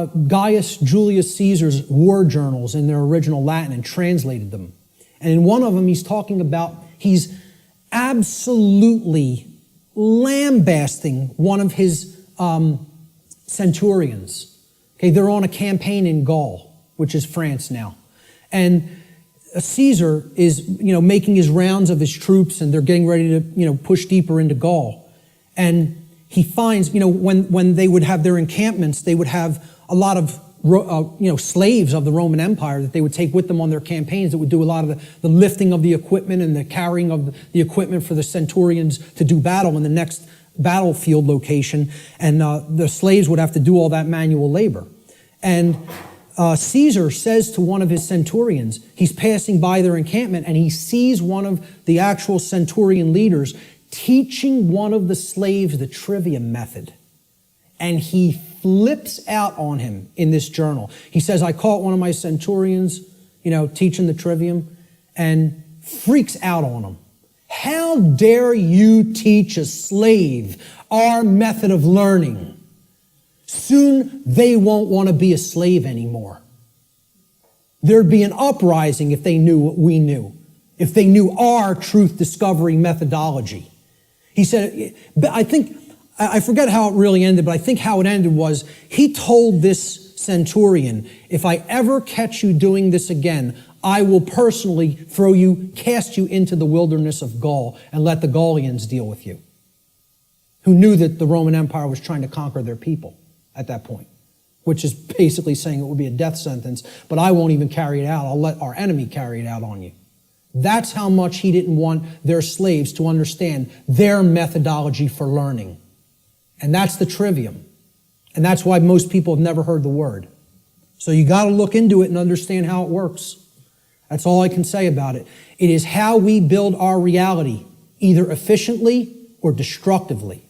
Gaius Julius Caesar's war journals in their original Latin and translated them. And in one of them, he's absolutely lambasting one of his centurions. Okay, they're on a campaign in Gaul, which is France now. And Caesar is, making his rounds of his troops, and they're getting ready to, push deeper into Gaul. And he finds, when they would have their encampments, they would have a lot of, slaves of the Roman Empire that they would take with them on their campaigns that would do a lot of the lifting of the equipment and the carrying of the equipment for the centurions to do battle in the next battlefield location. And the slaves would have to do all that manual labor. And Caesar says to one of his centurions, he's passing by their encampment, and he sees one of the actual centurion leaders teaching one of the slaves the Trivium method. And he flips out on him in this journal. He says, I caught one of my centurions, teaching the Trivium, and freaks out on him. How dare you teach a slave our method of learning? Soon they won't want to be a slave anymore. There'd be an uprising if they knew what we knew, if they knew our truth discovery methodology. He said, I forget how it really ended, but I think how it ended was he told this centurion, if I ever catch you doing this again, I will personally cast you into the wilderness of Gaul and let the Gaulians deal with you, who knew that the Roman Empire was trying to conquer their people at that point, which is basically saying it would be a death sentence, but I won't even carry it out. I'll let our enemy carry it out on you. That's how much he didn't want their slaves to understand their methodology for learning. And that's the Trivium. And that's why most people have never heard the word. So you got to look into it and understand how it works. That's all I can say about it. It is how we build our reality, either efficiently or destructively.